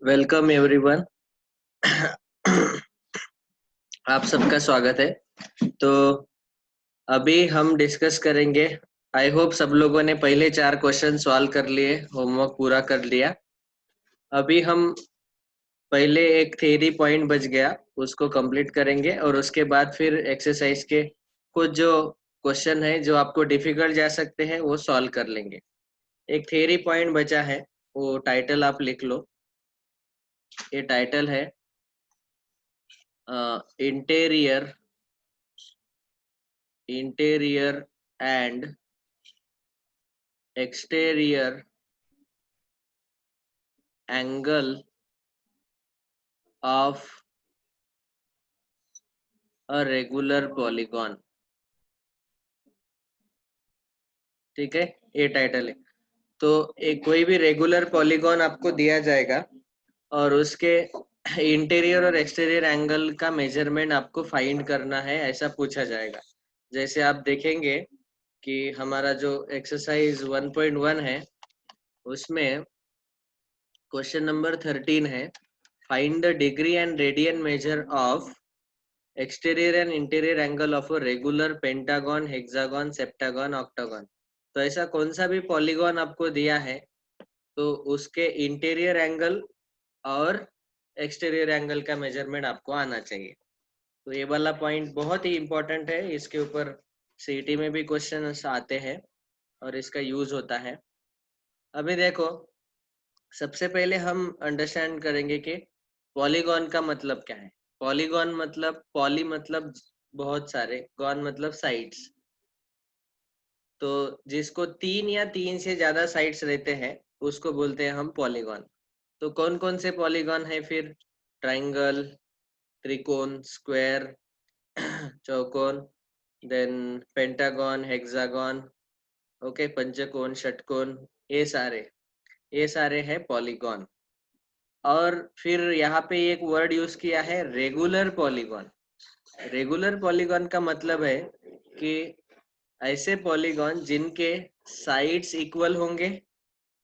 Welcome everyone. आप सबका स्वागत है। तो अभी हम डिस्कस करेंगे। आई होप सब लोगों ने पहले 4 क्वेश्चन सॉल्व कर लिए, होमवर्क पूरा कर लिया। अभी हम पहले एक थ्योरी पॉइंट बच गया, उसको कंप्लीट करेंगे और उसके बाद फिर एक्सरसाइज के कुछ जो क्वेश्चन है जो आपको डिफिकल्ट जा सकते हैं वो सॉल्व कर लेंगे। एक थ्योरी पॉइंट बचा है, वो टाइटल आप लिख लो। ये टाइटल है interior and exterior angle of a regular polygon। ठीक है, ये टाइटल है। तो एक कोई भी रेगुलर पॉलीगॉन आपको दिया जाएगा और उसके इंटीरियर और एक्सटीरियर एंगल का मेजरमेंट आपको फाइंड करना है, ऐसा पूछा जाएगा। जैसे आप देखेंगे कि हमारा जो एक्सरसाइज 1.1 है उसमें क्वेश्चन नंबर 13 है, find the degree and radian measure of exterior and interior angle of a regular pentagon, hexagon, septagon, octagon. तो ऐसा कौन सा भी पॉलीगॉन आपको दिया है तो उसके इंटीरियर एंगल और एक्सटीरियर एंगल का मेजरमेंट आपको आना चाहिए। तो ये वाला पॉइंट बहुत ही इंपॉर्टेंट है, इसके ऊपर सीईटी में भी क्वेश्चन आते हैं और इसका यूज होता है। अभी देखो, सबसे पहले हम अंडरस्टैंड करेंगे कि पॉलीगॉन का मतलब क्या है। पॉलीगॉन मतलब पॉली मतलब बहुत सारे, गॉन मतलब साइड्स। तो जिसको 3 या 3 से ज्यादा साइड्स रहते हैं उसको बोलते हैं हम पॉलीगॉन। तो कौन कौन से पॉलीगॉन है फिर? ट्राइंगल, त्रिकोण, स्क्वायर, चौकोन, देन पेंटागन, हेक्सागन, ओके, पंचकोण, षटकोण, ये सारे हैं पॉलीगॉन। और फिर यहाँ पे एक वर्ड यूज किया है, रेगुलर पॉलीगॉन। रेगुलर पॉलीगॉन का मतलब है कि ऐसे पॉलीगॉन जिनके साइड्स इक्वल होंगे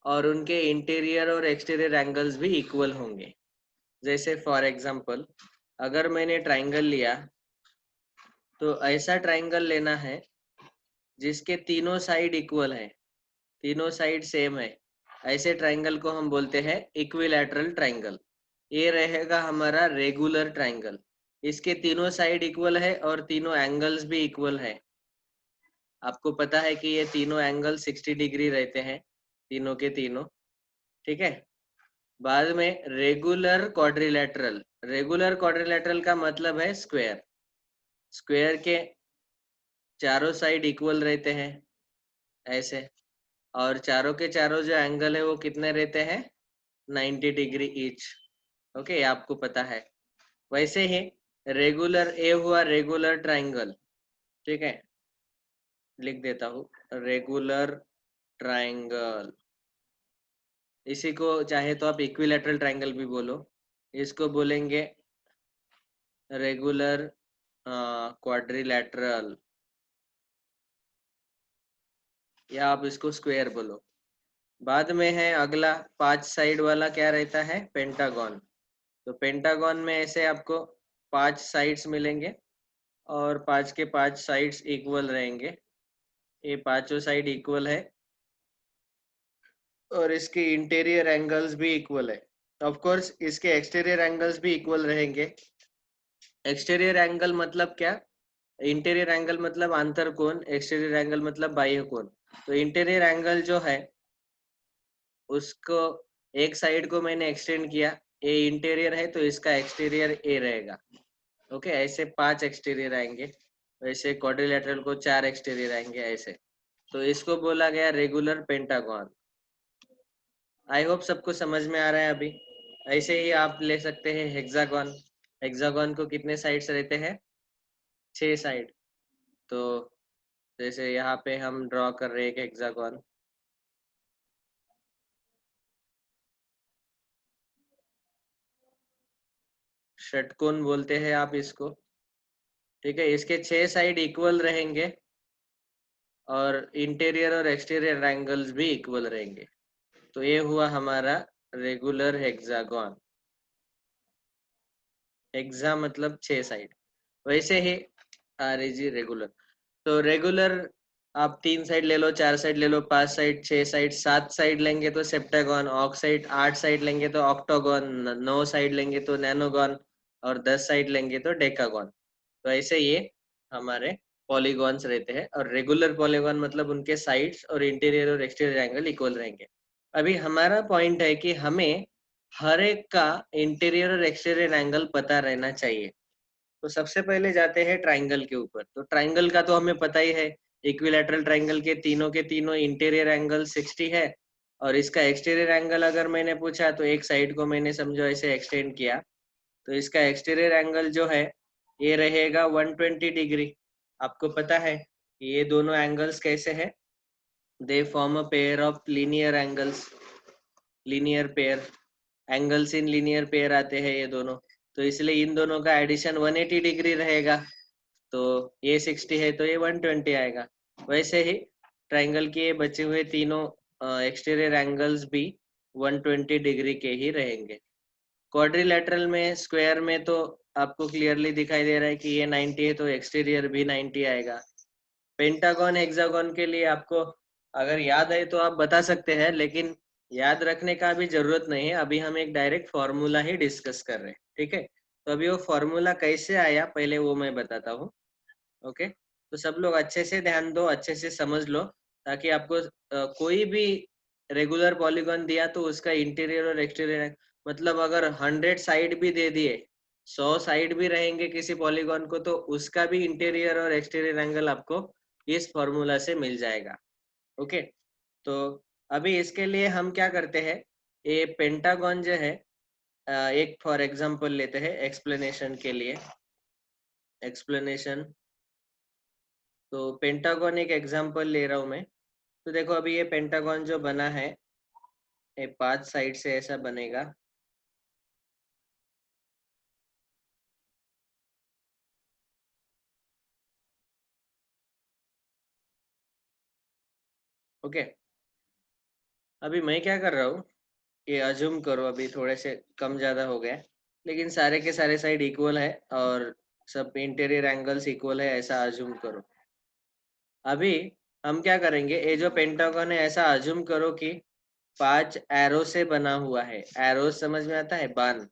और उनके इंटीरियर और एक्सटीरियर एंगल्स भी इक्वल होंगे। जैसे फॉर एग्जांपल, अगर मैंने ट्राइंगल लिया तो ऐसा ट्राइंगल लेना है जिसके तीनों साइड इक्वल है, तीनों साइड सेम है। ऐसे ट्राइंगल को हम बोलते हैं इक्विलैटरल ट्राइंगल। ये रहेगा हमारा रेगुलर ट्राइंगल। इसके तीनों साइड इक्वल है और तीनों एंगल्स भी इक्वल है। आपको पता है कि ये तीनों एंगल 60 डिग्री रहते हैं, तीनों के तीनों। ठीक है। बाद में रेगुलर क्वाड्रिलैटरल। रेगुलर क्वाड्रिलैटरल का मतलब है स्क्वायर। स्क्वायर के चारों साइड इक्वल रहते हैं ऐसे, और चारों के चारों जो एंगल है वो कितने रहते हैं? 90 डिग्री ईच। ओके, ये आपको पता है। वैसे ही रेगुलर, ए हुआ रेगुलर ट्राइंगल। ठीक है, लिख देता हूँ, रेगुलर ट्राइंगल। इसी को चाहे तो आप इक्विलैटरल ट्राइंगल भी बोलो। इसको बोलेंगे रेगुलर क्वाड्रिलैटरल, या आप इसको स्क्वायर बोलो। बाद में है अगला 5 साइड वाला, क्या रहता है? पेंटागन। तो पेंटागन में ऐसे आपको 5 साइड्स मिलेंगे और 5 के 5 साइड्स इक्वल रहेंगे। ये पांचों साइड इक्वल है और इसके इंटीरियर एंगल्स भी इक्वल है। ऑफ कोर्स इसके एक्सटीरियर एंगल्स भी इक्वल रहेंगे। एक्सटीरियर एंगल मतलब क्या? इंटीरियर एंगल मतलब आंतर कोण, एक्सटीरियर एंगल मतलब बाह्य कोण। तो इंटीरियर एंगल जो है उसको एक साइड को मैंने एक्सटेंड किया, ए इंटीरियर है तो इसका एक्सटीरियर ए रहेगा। ओके, ऐसे 5 एक्सटीरियर आएंगे, वैसे क्वाड्रिलैटरल को 4 एक्सटीरियर आएंगे ऐसे। तो इसको बोला गया रेगुलर पेंटागन। आई होप सबको समझ में आ रहा है अभी। ऐसे ही आप ले सकते हैं हेक्सागन। हेक्सागन को कितने साइड्स रहते हैं? 6 साइड। तो जैसे यहाँ पे हम ड्रॉ कर रहे हैं एक हेक्सागन। षटकोण बोलते हैं आप इसको। ठीक है, इसके 6 साइड इक्वल रहेंगे और इंटीरियर और एक्सटीरियर एंगल्स भी इक्वल रहेंगे। तो ये हुआ हमारा रेगुलर हेक्सागन। हेक्सा मतलब 6 साइड। वैसे ही RAG रेगुलर। तो रेगुलर आप 3 साइड ले लो, 4 साइड ले लो, 5 साइड, 6 साइड, 7 साइड लेंगे तो सेप्टागॉन। ऑक्साइड 8 साइड लेंगे तो ऑक्टागॉन, 9 साइड लेंगे तो नैनोगॉन, और 10 साइड लेंगे तो डेकागॉन। तो ऐसे ये हमारे पॉलीगॉन्स रहते हैं। और रेगुलर पॉलीगॉन मतलब उनके साइड्स और इंटीरियर और एक्सटीरियर एंगल इक्वल रहेंगे। अभी हमारा पॉइंट है कि हमें हर एक का इंटीरियर और एक्सटीरियर एंगल पता रहना चाहिए। तो सबसे पहले जाते हैं ट्राइंगल के ऊपर। तो ट्राइंगल का तो हमें पता ही है, इक्विलैटरल ट्राइंगल के तीनों इंटीरियर एंगल 60 है। और इसका एक्सटीरियर एंगल अगर मैंने पूछा तो एक साइड को मैंने समझो ऐसे एक्सटेंड किया, तो इसका एक्सटीरियर एंगल जो है ये रहेगा 120 डिग्री। आपको पता है ये दोनों एंगल्स कैसे है? They form a pair of linear angles. Linear pair, angles in linear pair आते हैं ये दोनों। तो इसलिए इन दोनों का एडिशन 180 डिग्री रहेगा। तो ये 60 है तो ये 120 आएगा। वैसे ही ट्राइंगल के ये बचे हुए तीनों एक्सटीरियर एंगल्स भी 120 डिग्री के ही रहेंगे। क्वाड्रिलेटरल में, स्क्वायर में तो आपको क्लियरली दिखाई दे रहा है कि ये 90 है तो एक्सटीरियर भी 90 आएगा। पेंटागन हेक्सागन के लिए आपको अगर याद है तो आप बता सकते हैं, लेकिन याद रखने का भी जरूरत नहीं है। अभी हम एक डायरेक्ट फॉर्मूला ही डिस्कस कर रहे हैं, ठीक है? तो अभी वो फॉर्मूला कैसे आया पहले वो मैं बताता हूँ। ओके, तो सब लोग अच्छे से ध्यान दो, अच्छे से समझ लो, ताकि आपको कोई भी रेगुलर पॉलीगॉन दिया तो उसका इंटीरियर और एक्सटीरियर, मतलब अगर 100 साइड भी दे दिए, 100 साइड भी रहेंगे किसी पॉलीगॉन को, तो उसका भी इंटीरियर और एक्सटीरियर एंगल आपको इस फॉर्मूला से मिल जाएगा। ओके, तो अभी इसके लिए हम क्या करते हैं, ये पेंटागन जो है, एक फॉर एग्जांपल लेते हैं एक्सप्लेनेशन के लिए। एक्सप्लेनेशन, तो पेंटागन एक एग्जांपल ले रहा हूं मैं। तो देखो अभी ये पेंटागन जो बना है ये 5 साइड से ऐसा बनेगा। ओके, अभी मैं क्या कर रहा हूँ, ये अज्यूम करो अभी थोड़े से कम ज्यादा हो गए, लेकिन सारे के सारे साइड इक्वल है और सब इंटीरियर एंगल्स इक्वल है, ऐसा अज्यूम करो। अभी हम क्या करेंगे, ये जो पेंटागन है ऐसा अज्यूम करो कि 5 एरो से बना हुआ है। एरोज समझ में आता है, बाण।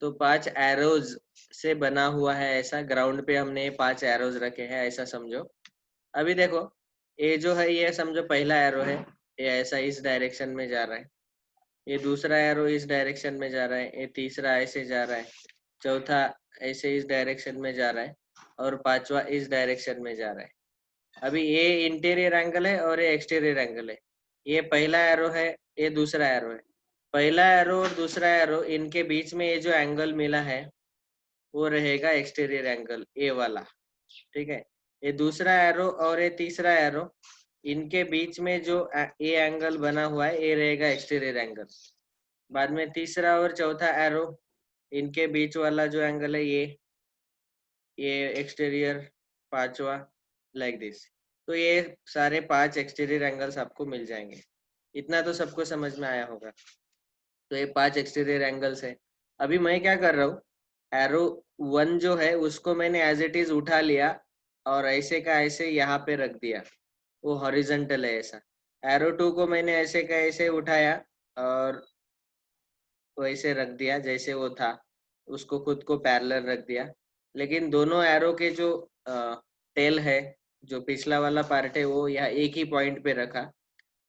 तो 5 एरोज से बना हुआ है, ऐसा ग्राउंड पे हमने 5 एरोज रखे हैं, ऐसा समझो। अभी देखो ये जो है ये समझो पहला एरो है, ये ऐसा इस डायरेक्शन में जा रहा है। ये दूसरा एरो इस डायरेक्शन में जा रहा है, ये तीसरा ऐसे जा रहा है, चौथा ऐसे इस डायरेक्शन में जा रहा है, और पांचवा इस डायरेक्शन में जा रहा है। अभी ये इंटीरियर एंगल है और ये एक्सटीरियर एंगल है। ये पहला एरो है, ये दूसरा एरो है। पहला एरो और दूसरा एरो इनके बीच में ये जो एंगल मिला है वो रहेगा एक्सटीरियर एंगल, ए वाला। ठीक है, ये दूसरा एरो और ये तीसरा एरो, इनके बीच में जो ए एंगल बना हुआ है ये रहेगा एक्सटीरियर एंगल। बाद में तीसरा और चौथा एरो, इनके बीच वाला जो एंगल है ये एक्सटीरियर, पांचवा, लाइक दिस। तो ये सारे 5 एक्सटीरियर एंगल्स आपको मिल जाएंगे। इतना तो सबको समझ में आया होगा। तो ये 5 एक्सटीरियर एंगल्स है। अभी मैं क्या कर रहा हूँ, एरो 1 जो है उसको मैंने एज इट इज उठा लिया और ऐसे का ऐसे यहाँ पे रख दिया, वो हॉरिजॉन्टल है ऐसा। एरो 2 को मैंने ऐसे का ऐसे उठाया और वैसे रख दिया जैसे वो था, उसको खुद को पैरेलल रख दिया। लेकिन दोनों एरो के जो टेल है, जो पिछला वाला पार्ट है, वो यहाँ एक ही पॉइंट पे रखा।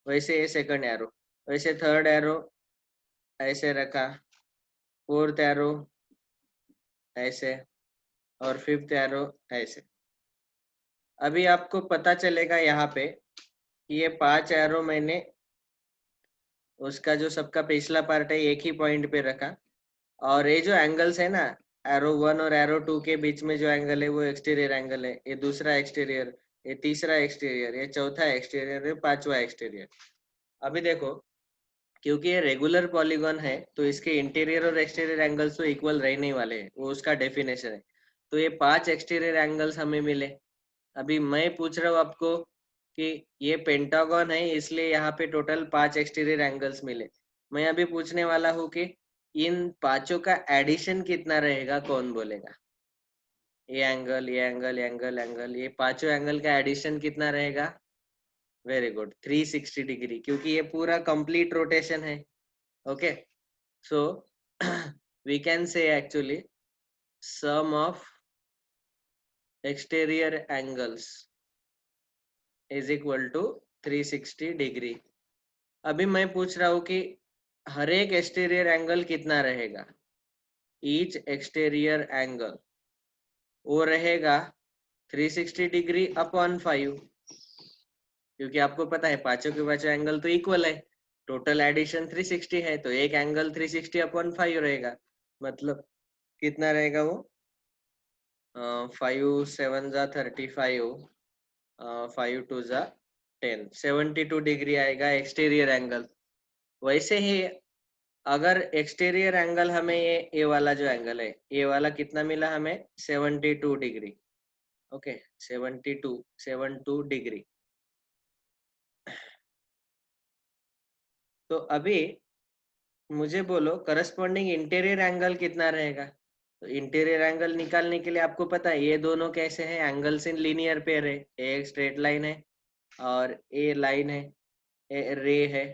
वैसे ये सेकंड एरो, वैसे थर्ड एरो ऐसे रखा, फोर्थ एरो ऐसे, और फिफ्थ एरो ऐसे। अभी आपको पता चलेगा यहाँ पे कि ये 5 एरो मैंने उसका जो सबका पिछला पार्ट है एक ही पॉइंट पे रखा। और ये जो एंगल्स है ना, एरो 1 और एरो 2 के बीच में जो एंगल है वो एक्सटीरियर एंगल है। ये दूसरा एक्सटीरियर, ये तीसरा एक्सटीरियर, ये चौथा एक्सटीरियर, ये पांचवा एक्सटीरियर। अभी देखो, क्योंकि ये रेगुलर पॉलीगॉन है तो इसके इंटीरियर और एक्सटीरियर एंगल्स तो इक्वल रहने वाले हैं, वो उसका डेफिनेशन है। तो ये 5 एक्सटीरियर एंगल्स हमें मिले। अभी मैं पूछ रहा हूँ आपको कि ये पेंटागन है इसलिए यहाँ पे टोटल 5 एक्सटीरियर एंगल्स मिले। मैं अभी पूछने वाला हूँ कि इन पांचों का एडिशन कितना रहेगा कौन बोलेगा? ये एंगल, ये एंगल, एंगल, एंगल, ये पांचों एंगल का एडिशन कितना रहेगा? वेरी गुड, 360 डिग्री, क्योंकि ये पूरा कंप्लीट रोटेशन है. Okay, so we can say actually sum of exterior angles is equal to 360 degree. अभी मैं पूछ रहा हूँ कि हर एक एक्सटीरियर एंगल कितना रहेगा? ईच एक्सटीरियर एंगल वो रहेगा 360 डिग्री अपॉन 5, क्योंकि आपको पता है पांचों के पांचों एंगल तो इक्वल है. टोटल एडिशन 360 है, तो एक एंगल 360 अपॉन 5 रहेगा. मतलब कितना रहेगा वो? 5 7 जा 35, 5 2 जा 10, 72 डिग्री आएगा एक्सटीरियर एंगल. वैसे ही अगर एक्सटीरियर एंगल हमें ये वाला जो एंगल है, ये वाला कितना मिला हमें? 72 डिग्री. Okay, 72 degree. तो अभी मुझे बोलो करस्पॉन्डिंग इंटीरियर एंगल कितना रहेगा? तो इंटीरियर एंगल निकालने के लिए आपको पता है ये दोनों कैसे हैं? एंगल्स इन लीनियर पेयर है. एक स्ट्रेट लाइन है और ए लाइन है, ए रे है.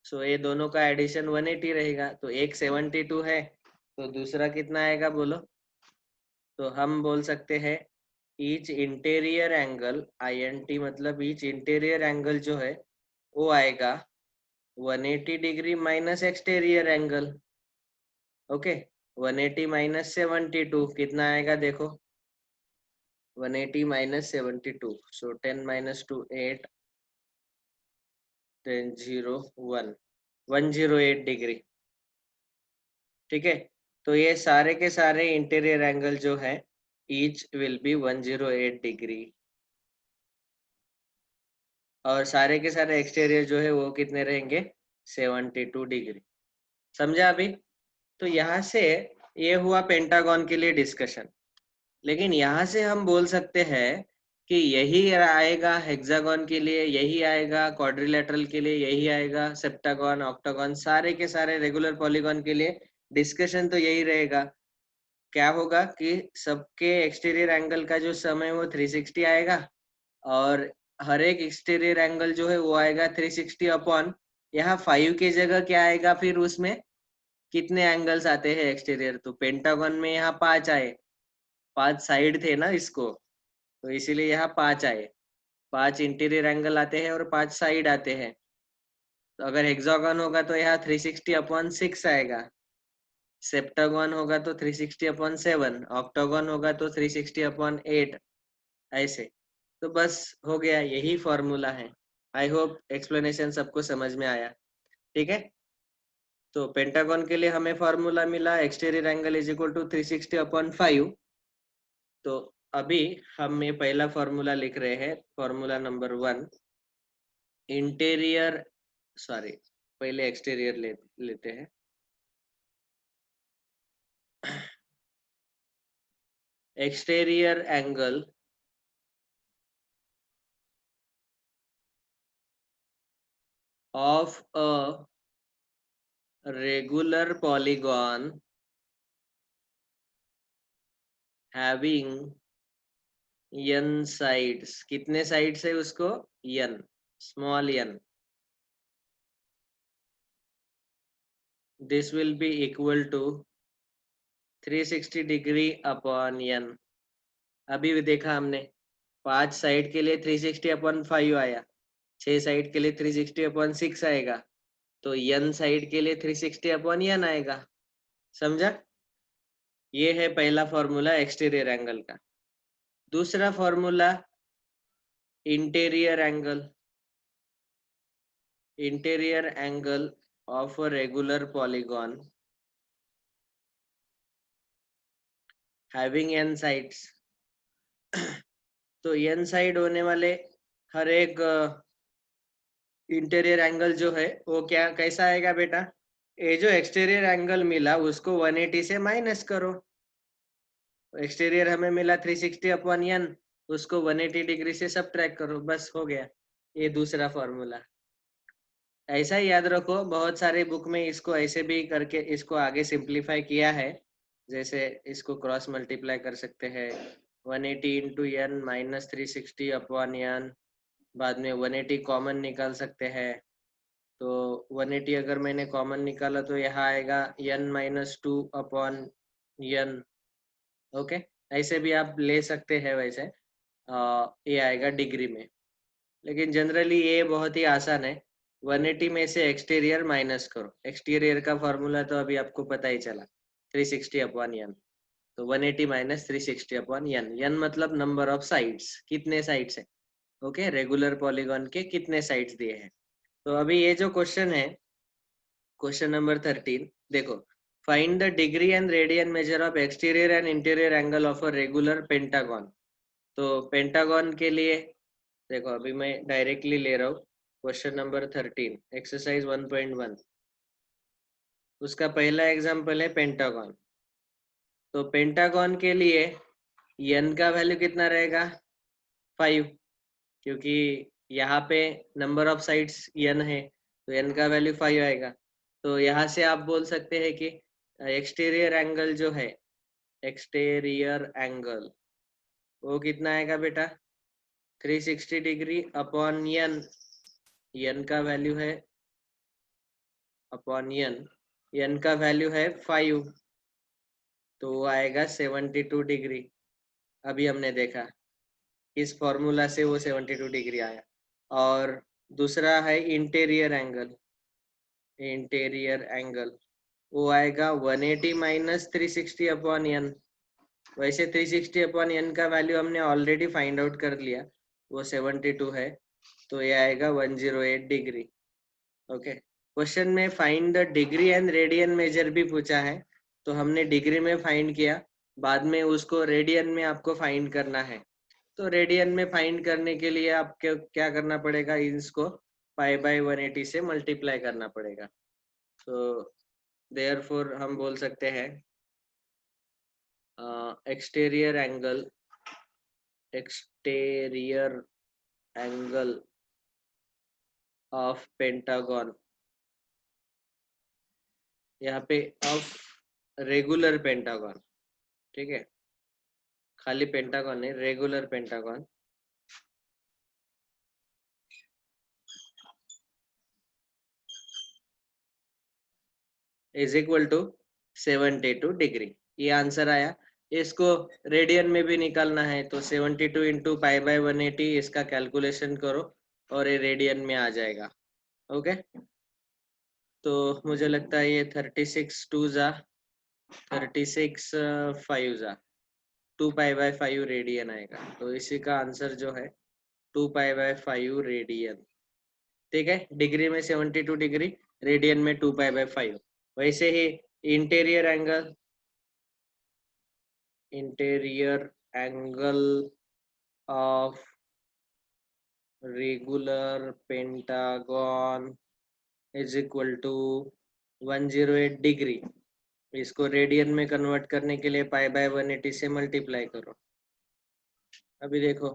सो ये दोनों का एडिशन 180 रहेगा. तो एक 72 है, तो दूसरा कितना आएगा बोलो? तो हम बोल सकते हैं ईच इंटीरियर एंगल, INT मतलब ईच इंटीरियर एंगल जो है वो आएगा 180 degree minus exterior angle. Okay, 180 minus 72 कितना आएगा देखो? 180 माइनस 72, सो 10 माइनस 2 8, 10 0 1, 108 डिग्री. ठीक है, तो ये सारे के सारे इंटीरियर एंगल जो है ईच विल बी 108 डिग्री, और सारे के सारे एक्सटीरियर जो है वो कितने रहेंगे? 72 डिग्री. समझा अभी? तो यहाँ से ये हुआ पेंटागन के लिए डिस्कशन. लेकिन यहाँ से हम बोल सकते हैं कि यही आएगा हेक्सागन के लिए, यही आएगा क्वाड्रिलेटरल के लिए, यही आएगा सेप्टागन, ऑक्टागन, सारे के सारे रेगुलर पॉलीगॉन के लिए डिस्कशन तो यही रहेगा. क्या होगा कि सबके एक्सटीरियर एंगल का जो सम है वो 360 आएगा, और हर एक एक्सटीरियर एंगल जो है वो आएगा 360 अपॉन, यहाँ 5 की जगह क्या आएगा फिर? उसमें कितने एंगल्स आते हैं एक्सटीरियर? तो पेंटागन में यहाँ 5 आए, 5 साइड थे ना इसको, तो इसीलिए यहाँ 5 आए. 5 इंटीरियर एंगल आते हैं और 5 साइड आते हैं. तो अगर हेक्सागन होगा तो यहाँ 360 अपॉन 6 आएगा. सेप्टागन होगा तो 360 अपॉन 7, ऑक्टागन होगा तो 360 अपॉन 8, ऐसे. तो बस हो गया, यही फॉर्मूला है. आई होप एक्सप्लेनेशन सबको समझ में आया. ठीक है, तो पेंटागन के लिए हमें फॉर्मूला मिला exterior angle is equal to 360 upon 5. तो अभी हम ये पहला फॉर्मूला लिख रहे हैं, फॉर्मूला नंबर 1. इंटीरियर, सॉरी, पहले एक्सटीरियर लेते हैं. Exterior angle of a regular polygon having n sides. कितने sides है उसको? n, small n. This will be equal to 360 degree upon n. अभी भी देखा हमने 5 साइड के लिए 360 अपॉन 5 आया, 6 साइड के लिए 360 अपॉन 6 आएगा, तो n साइड के लिए 360 अपॉन n आएगा. समझा? ये है पहला फॉर्मूला एक्सटीरियर एंगल का. दूसरा formula interior angle. Interior angle of a regular polygon having n sides. तो n साइड होने वाले हर एक इंटीरियर एंगल जो है वो क्या कैसा आएगा बेटा? ये जो एक्सटीरियर एंगल मिला उसको 180 से माइनस करो. एक्सटीरियर हमें मिला 360 अपॉन n, उसको 180 डिग्री से सब्ट्रैक्ट करो, बस हो गया. ये दूसरा फॉर्मूला. ऐसा ही याद रखो, बहुत सारे बुक में इसको ऐसे भी करके इसको आगे सिंप्लीफाई किया है। जैसे इसको क्रॉस मल्टीप्लाई कर सकते हैं, 180 into N minus 360 upon N, बाद में 180 कॉमन निकाल सकते हैं। तो 180 अगर मैंने कॉमन निकाला तो यहाँ आएगा N minus 2 upon N. Okay, ऐसे भी आप ले सकते हैं वैसे। ये आएगा डिग्री में, लेकिन जनरली ये बहुत ही आसान है। 180 में से एक्सटीरियर माइनस करो, एक्सटीरियर का फॉर्मूला तो अभी आपको पता ही चला, 360 अपॉन एन। तो 180 माइनस 360 अपॉन एन, एन मतलब नंबर ऑफ साइड्स, कितने साइड्स है। ओके, रेगुलर पॉलीगॉन के कितने साइड्स दिए हैं। तो अभी ये जो क्वेश्चन है, क्वेश्चन नंबर 13, देखो, find the degree and radian measure of exterior and interior angle of a regular pentagon. तो पेंटागन के लिए देखो, अभी मैं डायरेक्टली ले रहा हूँ क्वेश्चन नंबर 13 एक्सरसाइज 1.1। उसका पहला एग्जांपल है पेंटागन। तो पेंटागन के लिए एन का वैल्यू कितना रहेगा, 5, क्योंकि यहाँ पे नंबर ऑफ साइड्स एन है, तो एन का वैल्यू 5 आएगा। तो यहाँ से आप बोल सकते हैं कि एक्सटीरियर एंगल जो है, एक्सटीरियर एंगल वो कितना आएगा बेटा, 360 डिग्री अपॉन एन। एन का वैल्यू है अपॉन एन का वैल्यू है 5, तो वो आएगा 72 डिग्री। अभी हमने देखा इस फॉर्मूला से वो 72 डिग्री आया। और दूसरा है इंटीरियर एंगल, इंटीरियर एंगल वो आएगा 180 माइनस 360 अपॉन एन। वैसे 360 अपॉन एन का वैल्यू हमने ऑलरेडी फाइंड आउट कर लिया, वो 72 है, तो ये आएगा 108 डिग्री। ओके, क्वेश्चन में find the degree and radian measure भी पूछा है, तो हमने डिग्री में फाइंड किया, बाद में उसको रेडियन में आपको फाइंड करना है। तो रेडियन में फाइंड करने के लिए आपको क्या करना पड़ेगा, इसको पाई बाय 180 से मल्टीप्लाई करना पड़ेगा। तो देयरफॉर हम बोल सकते हैं exterior angle, exterior angle of pentagon, यहाँ पे ऑफ रेगुलर पेंटागन, ठीक है, खाली पेंटागन नहीं, regular pentagon, is equal to 72 degree. ये आंसर आया। इसको रेडियन में भी निकालना है, तो 72 इंटू पाई बाय 180 इसका कैलकुलेशन करो और ये रेडियन में आ जाएगा। ओके, तो मुझे लगता है ये 36 टू जा 36 5 जा 2 पाई बाय 5 रेडियन आएगा। तो इसी का आंसर जो है 2 पाई बाय 5 रेडियन। ठीक है, डिग्री में 72 डिग्री, रेडियन में 2 पाई बाय 5। वैसे ही interior angle, interior angle of regular pentagon is equal to 108 degree. इसको रेडियन में कन्वर्ट करने के लिए पाई बाय 180 से मल्टीप्लाई करो। अभी देखो,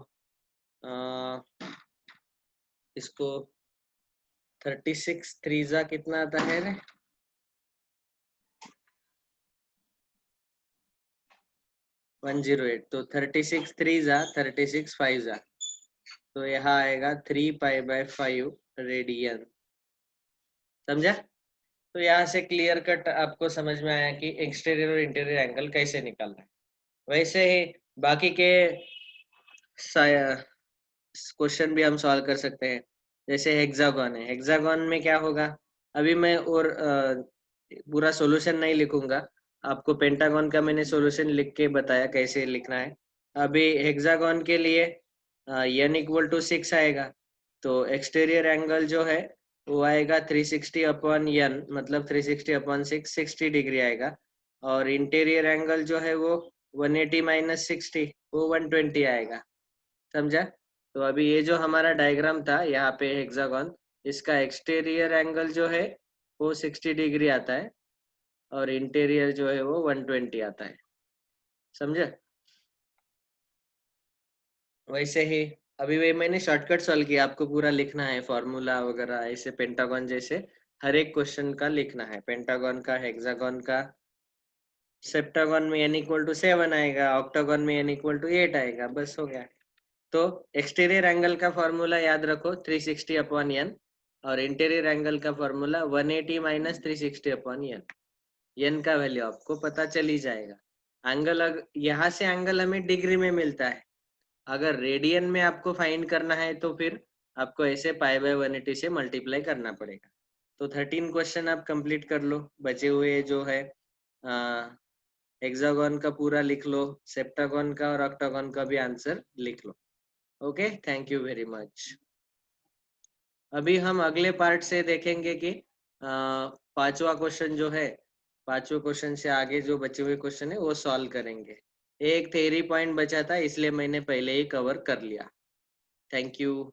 इसको 36 3 जा कितना आता है रे, 108। तो 36 3 जा 36 5 जा, तो यहाँ आएगा 3 पाई बाय 5 रेडियन। समझा। तो यहाँ से क्लियर कट आपको समझ में आया कि एक्सटीरियर और इंटीरियर एंगल कैसे निकालना है। वैसे ही बाकी के क्वेश्चन भी हम सॉल्व कर सकते हैं। जैसे हेक्सागन है, हेक्सागन में क्या होगा, अभी मैं और पूरा सॉल्यूशन नहीं लिखूंगा, आपको पेंटागन का मैंने सॉल्यूशन लिख के बताया कैसे लिखना है। अभी हेक्सागन के लिए n इक्वल टू 6 आएगा, तो एक्सटीरियर एंगल जो है वो आएगा 360 अपॉन n, मतलब 360 अपॉन 6, 60 डिग्री आएगा। और इंटीरियर एंगल जो है वो 180 माइनस 60, वो 120 आएगा। समझा। तो अभी ये जो हमारा डायग्राम था यहाँ पे हेक्सागन, इसका एक्सटीरियर एंगल जो है वो 60 डिग्री आता है और इंटीरियर जो है वो 120 आता है। समझे। वैसे ही अभी वही मैंने शॉर्टकट सॉल्व किया, आपको पूरा लिखना है फॉर्मूला वगैरह ऐसे पेंटागन जैसे हर एक क्वेश्चन का लिखना है, पेंटागन का, हेक्सागन का। सेप्टागन में n इक्वल टू 7 आएगा, ऑक्टागन में n इक्वल टू 8 आएगा, बस हो गया। तो एक्सटीरियर एंगल का फॉर्मूला याद रखो 360 अपॉन n, और इंटीरियर एंगल का फॉर्मूला 180 माइनस 360 अपॉन n का वैल्यू आपको पता चल ही जाएगा। एंगल यहाँ से एंगल हमें डिग्री में मिलता है, अगर रेडियन में आपको फाइंड करना है तो फिर आपको ऐसे पाई बाय 180 से मल्टीप्लाई करना पड़ेगा। तो 13 क्वेश्चन आप कंप्लीट कर लो, बचे हुए जो है हेक्सागन का पूरा लिख लो, सेप्टागन का और ऑक्टागन का भी आंसर लिख लो। Okay, thank you very much. अभी हम अगले पार्ट से देखेंगे कि पांचवा क्वेश्चन जो है, पांचवे क्वेश्चन से आगे जो बचे हुए क्वेश्चन है वो सॉल्व करेंगे। एक थ्योरी पॉइंट बचा था इसलिए मैंने पहले ही कवर कर लिया। Thank you.